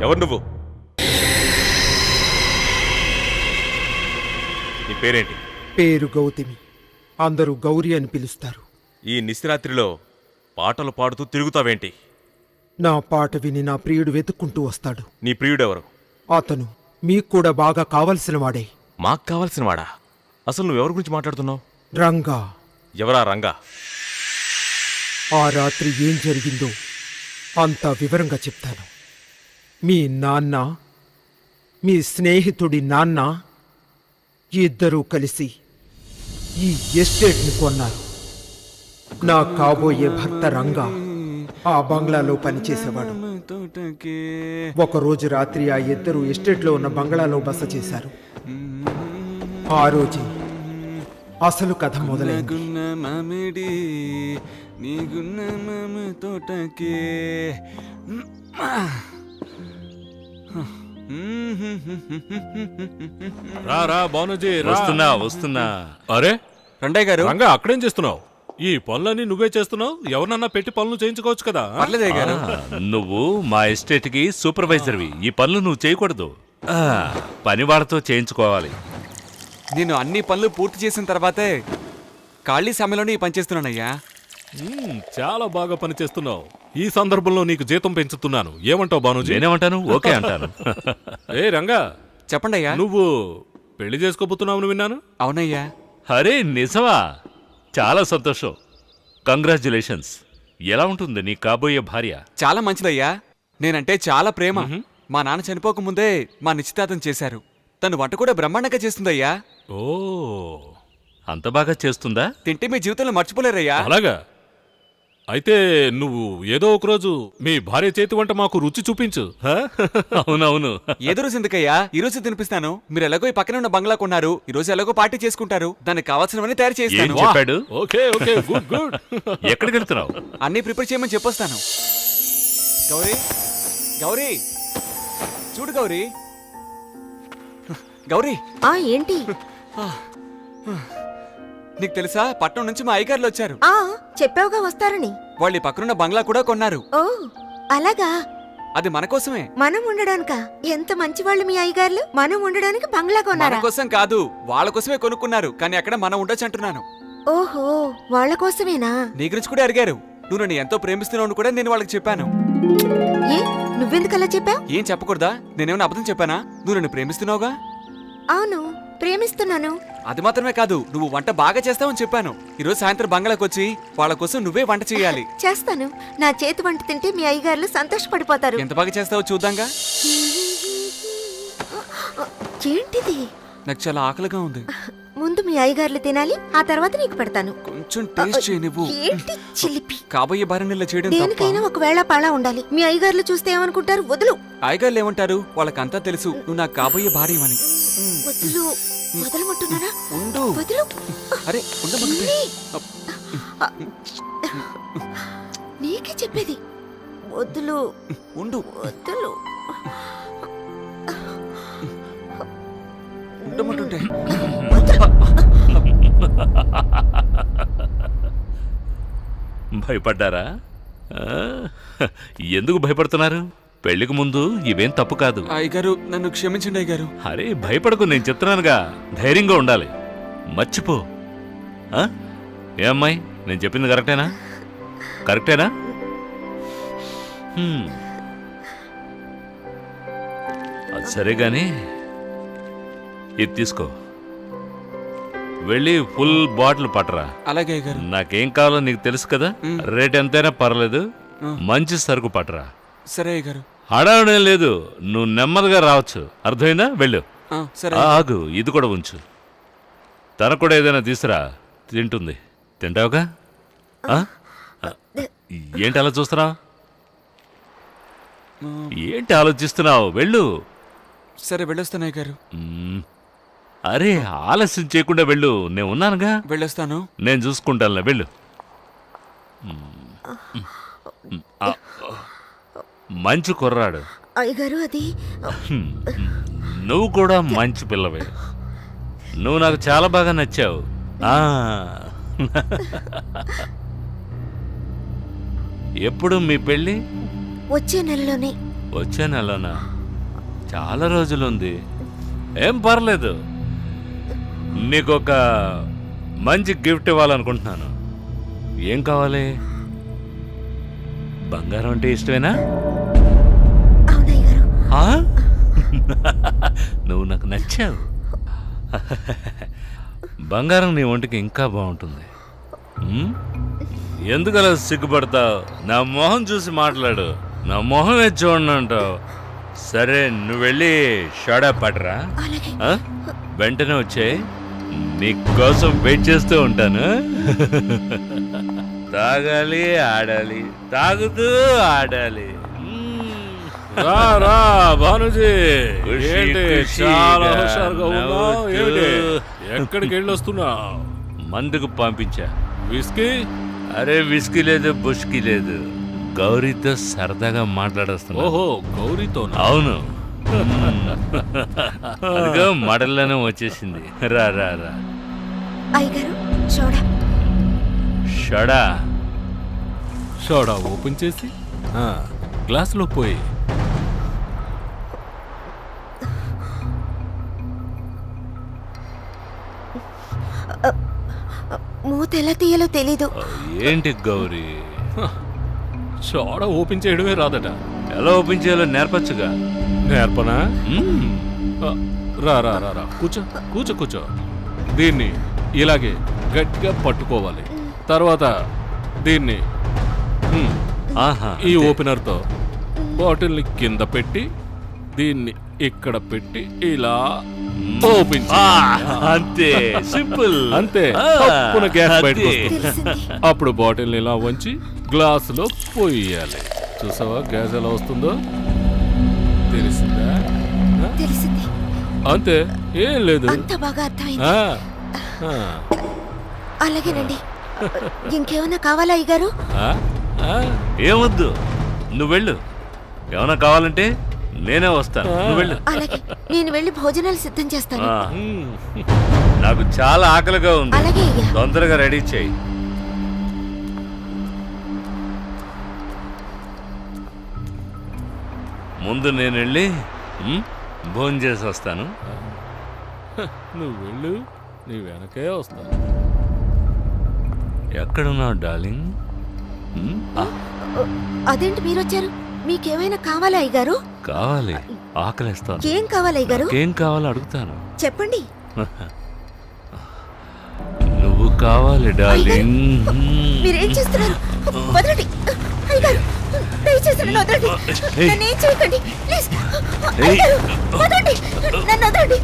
ఎవరు నువ్వు? నీ పేరేంటి? పేరు గౌతమి. అందరూ గౌరీ అని పిలుస్తారు. ఈ నిశరాత్రిలో పాటలు పాడుతూ తిరుగుతావేంటి? నా పాట విని నా ప్రియుడు వెతుక్కుంటూ వస్తాడు. నీ ప్రియుడెవరు? అతను మీకు కూడా బాగా కావలసిన వాడే. మాకు కావాల్సిన వాడా? అసలు నువ్వెవరి గురించి మాట్లాడుతున్నావు? రంగా. ఎవరా రంగా? ఆ రాత్రి ఏం జరిగిందో అంతా వివరంగా చెప్తాను. మీ నాన్న, మీ స్నేహితుడి నాన్న ఇద్దరూ కలిసి ఈ ఎస్టేట్ని కొన్నారు. నా కాబోయే భర్త రంగా ఆ బంగ్లాలో పనిచేసేవాడు. ఒకరోజు రాత్రి ఆ ఇద్దరు ఎస్టేట్లో ఉన్న బంగ్లాలో బస చేశారు. ఆ రోజే అసలు కథ మొదలైంది. రా బానుజీ, వస్తున్నా. అరే రండయ్య గారు, రంగా అక్కడేం చేస్తున్నావు? ఈ పనులన్నీ నువ్వే చేస్తున్నావు. ఎవరన్నా పెట్టి పనులు చేయించుకోవచ్చు కదా. పర్లేదయ్య గారు. నువ్వు మా ఎస్టేట్ కి సూపర్వైజర్వి. ఈ పనులు నువ్వు చేయకూడదు, పని వాళ్ళతో చేయించుకోవాలి. నేను అన్ని పనులు పూర్తి చేసిన తర్వాతే ఖాళీ సమయంలోనే ఈ పని చేస్తున్నానయ్యా. చాలా బాగా పని చేస్తున్నావు. ఈ సందర్భంలో నీకు జీతం పెంచుతున్నాను. ఏమంటావు బానుజీ? నేనేమంటాను, ఓకే అంటాను. ఏ రంగా, చెప్పండి అయ్యా. నువ్వు పెళ్లి చేసుకోబోతున్నావు విన్నాను. అవునయ్యా. అరే నిజమా? చాలా సంతోషం, కంగ్రాచ్యులేషన్స్. ఎలా ఉంటుంది నీ కాబోయే భార్య? చాలా మంచిదయ్యా. నేనంటే చాలా ప్రేమ. మా నాన్న చనిపోకముందే మా నిశ్చితార్థం చేశారు. తను వంట కూడా బ్రహ్మాండంగా చేస్తుందయ్యా. ఓ, అంత బాగా చేస్తుందా? తింటే మీ జీవితంలో మర్చిపోలేరయ్యా. అలాగా? అయితే నువ్వు ఏదో ఒకరోజు మీ భార్య చేతి వంట మాకు రుచి చూపించు. అవునవును. ఏదో రోజు ఎందుకయ్యా, ఈ రోజు తినిపిస్తాను. మీరు ఎలాగో ఈ పక్కన ఉన్న బంగ్లా కొన్నారు, ఈ రోజు ఎలాగో పార్టీ చేసుకుంటారు. దానికి కావాల్సినవన్నీ తయారు ఏం చేస్తాను. చెప్పాడు? Okay okay, good good. ఎక్కడికి వెళ్తున్నావు? అన్ని ప్రిపేర్ చేయమని చెప్పొస్తాను. గౌరీ, గౌరీ, చూడు గౌరీ. గౌరీ, ఏంటి? నీకు తెలుసా, పట్నం నుంచి మా అయ్యగారులు వచ్చారు. చెప్పావుగా వస్తారని. వాళ్ళు ఈ పక్కనున్న బంగ్లా కూడా కొన్నారు. ఓ అలాగా? అది మన కోసమే. మనం ఉండడానికా? ఎంత మంచి వాళ్ళు మీ అయ్యగారులు. మనం ఉండడానికి బంగ్లా మన కొన్నారా? కోసం కాదు, వాళ్ళ కోసమే కొనుక్కున్నారు. కానీ అక్కడ మనం ఉండొచ్చు అంటున్నాను. ఓహో, వాళ్ళ కోసమేనా? నీ గురించి కూడా అడిగారు. నువ్వు నన్ను ఎంతో ప్రేమిస్తున్నావు కూడా నేను వాళ్ళకి చెప్పాను. ఏ, నువ్వెందుకు అలా చెప్పావు? ఏం చెప్పకూడదా? నేనేమైనా అబద్ధం చెప్పానా? నువ్వు నన్ను ప్రేమిస్తున్నావుగా. అవును, ప్రేమిస్తున్నాను. అది మాత్రమే కాదు, నువ్వు వంట బాగా చేస్తావని చెప్పాను. ఈరోజు సాయంత్రం బంగ్లాకి వచ్చి వాళ్ళ కోసం నువ్వే వంట చేయాలి. చేస్తాను. నా చేతి వంట తింటే మీ అయ్యగారులు సంతోషపడిపోతారు. ఎంత బాగా చేస్తావో చూద్దాంగా. ఏంటిది? నాకు చాలా ఆకలిగా ఉంది. ముందు మీ అయ్యగారులు తినాలి, ఆ తర్వాత నీకు పెడతాను. కొంచెం టేస్ట్ చేయి నువ్వు. ఏంటి చిలిపి? కాబోయే భార్యనిలా చేయడం తప్ప. దేనికైనా ఒకవేళ పాళా ఉండాలి. మీ అయ్యగారులు చూస్తే ఏమనుకుంటారు? వదులు. అయ్యగారులు ఏమంటారు? వాళ్ళకంతా తెలుసు నువ్వు నాకు కాబోయే భార్యవని. వదులు. వదలమంటున్నారా? ఉండు. వదులు. అరే ఉండమంటే. నీకే చెప్పేది. వదులు. ఉండు. వదులు. ఉండమంటుంటే. భయపడ్డారా? ఎందుకు భయపడుతున్నారు? పెళ్లికి ముందు ఇవేం తప్పు కాదు. అయ్యగారు నన్ను క్షమించండి అయ్యగారు. అరే భయపడకు, నేను చెప్తున్నానుగా, ధైర్యంగా ఉండాలి. మర్చిపో. ఏ అమ్మాయి, నేను చెప్పింది కరెక్టేనా? కరెక్టేనా? అది సరే గాని ఇది తీసుకో, వెళ్ళి ఫుల్ బాటిల్ పట్టరా. అలాగే అయ్యగారు. నాకేం కావాలో నీకు తెలుసు కదా. రేట్ ఎంతైనా పర్లేదు, మంచి సరుకు పట్టరా. సరే అయ్యగారు. హడావుడేం లేదు, నువ్వు నెమ్మదిగా రావచ్చు. అర్థమైందా? వెళ్ళు. సరే. ఆగు, ఇది కూడా ఉంచు. తనకు కూడా ఏదైనా తీసురా, తింటుంది. తింటావుగా? ఏంటి అలా చూస్తున్నావు? ఏంటి ఆలోచిస్తున్నావు? వెళ్ళు. సరే వెళ్ళొస్తాను అయ్యగారు. అరే ఆలస్యం చేయకుండా వెళ్ళు, నేను ఉన్నానుగా. వెళ్ళొస్తాను. నేను చూసుకుంటానులే, వెళ్ళు. మంచి కుర్రాడు. అయ్యగారు అది. నువ్వు కూడా మంచి పిల్లవే. నువ్వు నాకు చాలా బాగా నచ్చావు. ఎప్పుడు మీ పెళ్ళి? వచ్చే నెలలోనే. వచ్చే నెలనా? చాలా రోజులుంది. ఏం పర్లేదు. నీకొక మంచి గిఫ్ట్ ఇవ్వాలనుకుంటున్నాను. ఏం కావాలి? బంగారం అంటే ఇష్టమేనా? అవును అయ్యగారు. ఆ? నువ్వు నాకు నచ్చావు. బంగారం నీ ఒంటికి ఇంకా బాగుంటుంది. ఎందుకలా సిగ్గుపడతావు? నా మొహం చూసి మాట్లాడు. నా మొహమే చూడండి అంటావు. సరే, నువ్వు వెళ్ళి షాడా పడరా. అలాగే. వెంటనే వచ్చాయి. నీకోసం వెయిట్ చేస్తూ ఉంటాను. తాగాలి, ఆడాలి, తాగుతూ ఆడాలి. రా రా భానుజీ, ఖుషి, ఏంటి ఖుషిగా చాలా హుషారుగా ఉన్నావు? నవ్వుతూ. ఏమిటి, ఎక్కడికి వెళ్ళొస్తున్నావు? మందుకు పంపించా. విస్కీ? అరే విస్కీ లేదు, బుష్కీ లేదు. గౌరీతో సరదాగా మాట్లాడొస్తున్నా. ఓహో, గౌరీతో? అవును. అదిగో మడల్లోనే వచ్చేసింది. రా రా రా. అయ్యగారు చూడ. షడా. సోడా ఓపెన్ చేసి గ్లాసులో పోయి. మూత ఎలా తీయాలో తెలీదు. ఏంటి గౌరీ? సోడా ఓపెన్ చేయడమే రాదట. ఎలా ఓపెన్ చేయాలో నేర్పచ్చుగా. నేర్పనా? మ్మ్. రా రా రా రా, కూర్చో కూర్చో కూర్చో. దీన్ని ఇలాగే గట్టిగా పట్టుకోవాలి. తర్వాత దీన్ని ఆహా, ఈ అంతే. ఓపెనర్తో బాటిల్ని కింద పెట్టి దీన్ని ఇక్కడ పెట్టి ఇలా ఓపెన్ ఆ, చేయాలి. అంతే సింపుల్. అంతే. ఆ, తప్పున గ్యాస్ బయటకు అదే. వస్తుంది. తెలిసింది. అప్పుడు బాటిల్ని ఇలా వంచి గ్లాసులో పోయాలి. చూసావా గ్యాస్ ఎలా వస్తుందో? తెలిసిందా? ఆ? తెలిసింది. అంతే, ఏం లేదు. అంత బాగా అర్థమైంది. ఆ, ఆ, అలాగేనండి. ఇంకేమైనా కావాలా అయ్యగారు? ఆ, ఆ. ఏమొద్దు, నువ్వు వెళ్ళు. ఏమైనా కావాలంటే నేనే వస్తాను. నువ్వు వెళ్ళు. అలాగే, నేను వెళ్ళి భోజనాలు సిద్ధం చేస్తాను. ఆ, నాకు చాలా ఆకలిగా ఉంది. అలాగే అయ్యా. తొందరగా రెడీ చేయి. ముందు నేను వెళ్ళి భోజనం చేసి వస్తాను. నువ్వు వెళ్ళు, నీ వెనకే వస్తాను. ఎక్కడున్నావు డార్లింగ్? అదేంటి మీరొచ్చారు? మీకేమైనా కావాలా అయ్యగారు? కావాలి, ఆకలిస్తాను. ఏం కావాలి అయ్యగారు? ఏం కావాలో అడుగుతాను. చెప్పండి. నువ్వు కావాలి డార్లింగ్. మీరేం చేస్తున్నారు? వదలండి అయ్యగారు, దయచేసి నన్ను వదలండి. నన్నేం చేయకండి ప్లీజ్. అయ్యగారు, వదలండి, నన్ను వదలండి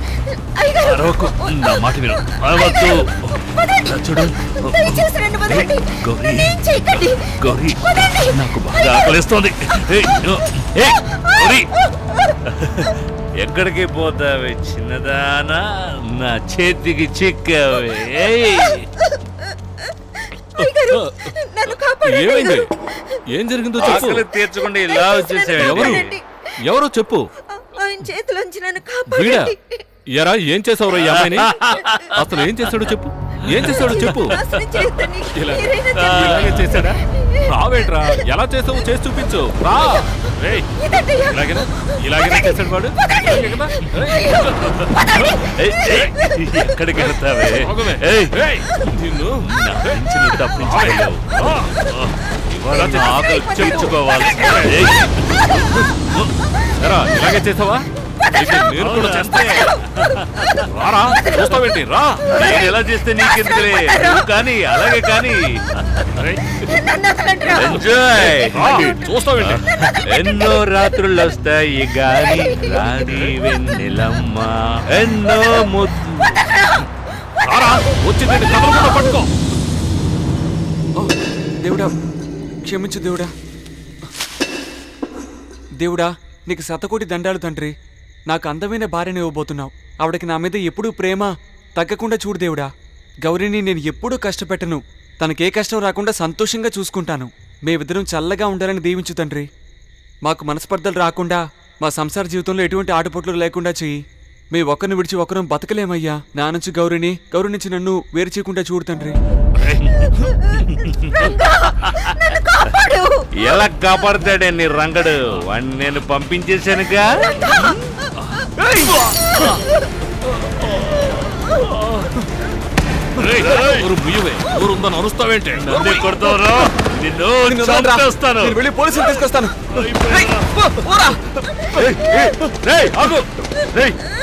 అయ్యగారు. అరవకు, నా మాట విను. అరవద్దు. వదలండి. చూడు. దయచేసి నన్ను వదలండి. గౌరీ. నన్నేం చేయకండి. గౌరీ, వదలండి. నాకు బాగా ఆకలిస్తోంది. గౌరీ, ఎక్కడికి పోతావే చిన్నదానా? నా చేతికి చిక్కావే. అయ్యగారు, నన్ను కాపాడండి. ఏమైంది? ఏం జరిగిందో చెప్పు. ఆకలి తీర్చకుండా ఇలా వచ్చేసాడు. ఎవరు? ఎవరో చెప్పు. ఆయన చేతిలోంచి నన్ను వీడా? కాపాడండి. ఎరా, ఏం చేసావురా ఈ అమ్మాయిని? అసలు ఏం చేశాడో చెప్పు. ఏం చేశాడో చెప్పు. నాశనం చేయొద్దని ఇలా- మీరైనా చెప్పండి. ఇలాగే చేశాడా? రావేట్రా, ఎలా చేసావు చేసి చూపించు. రా. రేయ్, ఇదండి. ఇలాగేనా చేశాడు వాడు? ఇలాగే కదా? ఎక్కడికి వెళ్తావే? ఆగవే. ఏయ్, ఏయ్, నిన్ను నా నుంచి నువ్వు తప్పించుకోలేవు. ఇవాళ నా ఆకలి చెప్పుకోవాలి. ఎరా, ఇలాగే చేసావా? అయితే నేను కూడా చేస్తాను. రారా, చూస్తావేంటి? రా. నేను ఎలా చేస్తే నీకెందుకులే? నువ్వు కానీ అలాగే కానీ. నన్ను వదలండి రా. ఎంజాయ్. రా, చూస్తావేంటి? ఎన్నో రాత్రులు వస్తాయి గాని రాణి వెన్నెలమ్మ. ఎన్నో ముద్దు. రారా, వచ్చి నేను కదలకుండా పట్టుకో. ఓ, దేవుడా క్షమించు దేవుడా. దేవుడా, నీకు శతకోటి దండాలు తండ్రి. నాకు అందమైన భార్యను ఇవ్వబోతున్నావు. ఆవిడకి నా మీద ఎప్పుడూ ప్రేమ తగ్గకుండా చూడు దేవుడా. గౌరీని నేను ఎప్పుడూ కష్టపెట్టను. తనకే కష్టం రాకుండా సంతోషంగా చూసుకుంటాను. మేమిద్దరం చల్లగా ఉండాలని దీవించు తండ్రి. మాకు మనస్పర్ధలు రాకుండా మా సంసార జీవితంలో ఎటువంటి ఆటుపోట్లు లేకుండా చెయ్యి. మీ ఒక్కరిని విడిచి ఒకరం బతకలేమయ్యా. నా నుంచి గౌరీ నుంచి నన్ను వేరు చేయకుండా చూడు తండ్రి. నన్ను కాపాడు. ఎలా కాపాడుతాడే నీ రంగడు వాడిని నేను పంపించేశానుగా. ఊరుందని అరుస్తావేంటి? నన్ను కొడతావురా? నిన్ను చంపేస్తాను. నేను వెళ్ళి పోలీసులు తీసుకొస్తాను.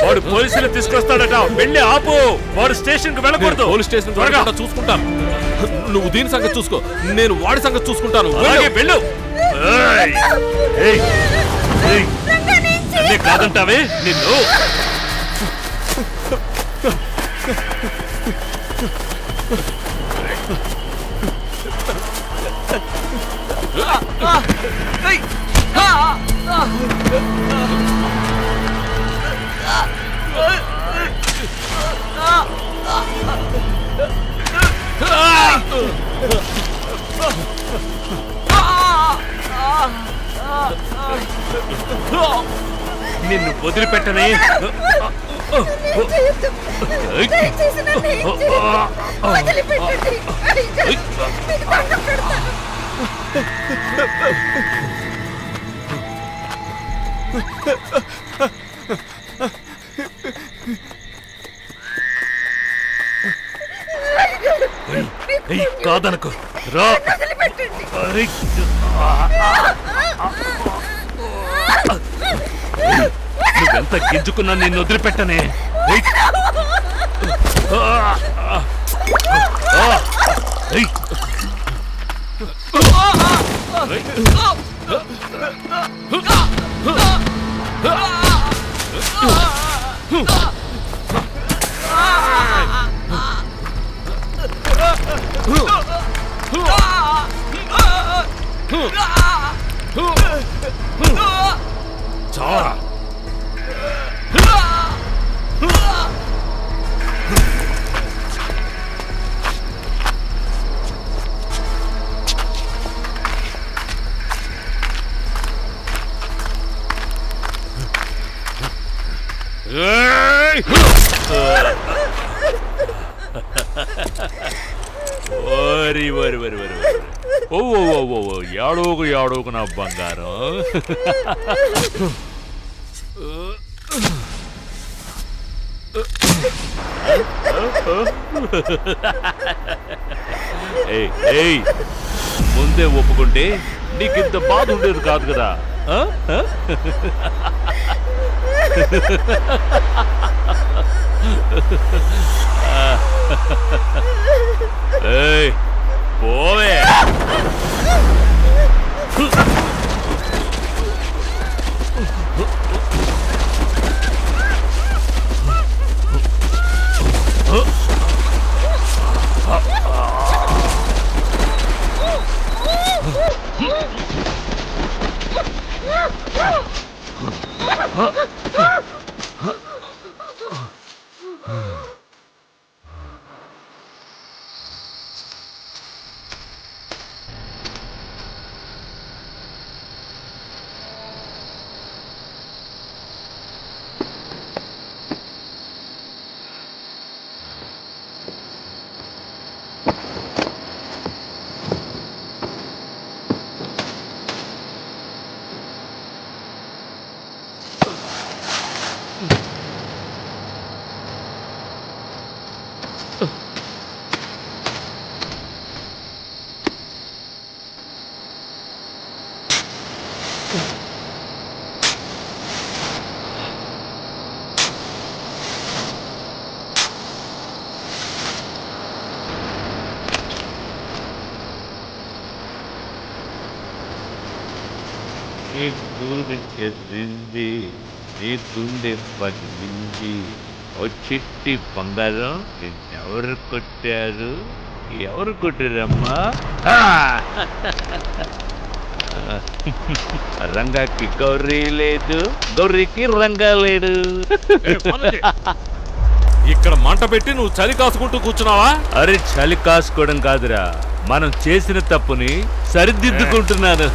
వాడు పోలీసులు తీసుకొస్తాడట. వెళ్ళి ఆపు. వాడు స్టేషన్ కు వెళ్ళకూడదు. పోలీస్ స్టేషన్ త్వరగా చూసుకుంటాను. నువ్వు దీని సంగతి చూసుకో, నేను వాడి సంగతి చూసుకుంటాను. అలాగే వెళ్ళు. అన్నీ కాదంటావే నిన్ను. నిన్ను వదిలిపెట్టనే. దయచేసి నన్ను ఏం చేయొద్దు. వదిలిపెట్టండి. అయ్యగారు, మీకు దండం పెడతాను. కాదనకు రా. వదిలిపెట్టండి. నువ్వెంత గింజుకున్నా నిన్ను వదిలిపెట్టనే. చావరా. యాడోకు నా బంగారం. ముందే ఒప్పుకుంటే నీకింత బాధ ఉండేది కాదు కదా. పోవే. చెల్లింది నీ గుండె పగిలింది. ఓ చిట్టి బంగారం, నిన్నెవరు కొట్టారు? ఎవరు కొట్టారమ్మా? రంగాకి గౌరీ లేదు, గౌరీకి రంగా లేడు. ఇక్కడ మంట పెట్టి నువ్వు చలి కాసుకుంటూ కూర్చున్నావా? అరే చలి కాసుకోవడం కాదురా, మనం చేసిన తప్పుని సరిదిద్దుకుంటున్నాను.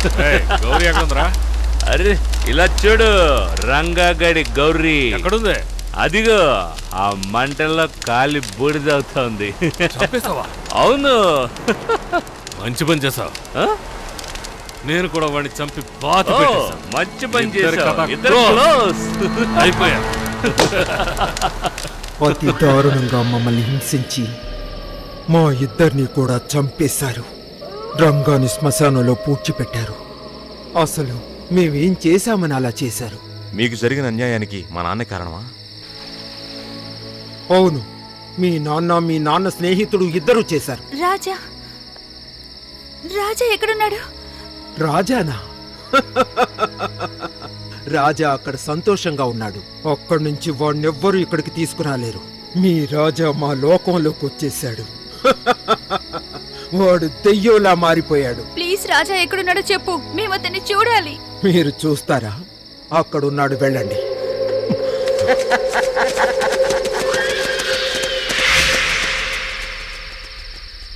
గౌరీ ఎక్కడుందిరా? అరే ఇలా చూడు, రంగాగడి గౌరీ ఎక్కడుంది? అదిగో ఆ మంటల్లో కాలి బూడిదవుతోంది. చంపేసావా? అవును. మంచి పని చేసావు. నేను కూడా వాడిని చంపి బాధ ఓ, పెట్టేశాను. మంచి పని ఇద్దరి చేశావు. కథ ఇద్దరు close. close. అయిపోయా. అతి దారుణంగా మమ్మల్ని హింసించి మా ఇద్దరిని కూడా చంపేశారు. రంగాన్ని శ్మశానంలో పూడ్చిపెట్టారు. అసలు మేమేం చేశామని అలా చేశారు? మీకు జరిగిన అన్యాయానికి మా నాన్నే కారణమా? అవును, మీ నాన్న స్నేహితుడు ఇద్దరూ చేశారు. రాజా రాజా ఎక్కడున్నాడు? రాజానా? రాజా అక్కడ సంతోషంగా ఉన్నాడు. అక్కడి నుంచి వాడినెవ్వరూ ఇక్కడికి తీసుకురాలేరు. మీ రాజా మా లోకంలోకి వచ్చేశాడు. వాడు దెయ్యంలా మారిపోయాడు. ప్లీజ్ రాజా ఎక్కడున్నాడో చెప్పు, మేము అతన్ని చూడాలి. మీరు చూస్తారా? అక్కడున్నాడు, వెళ్ళండి.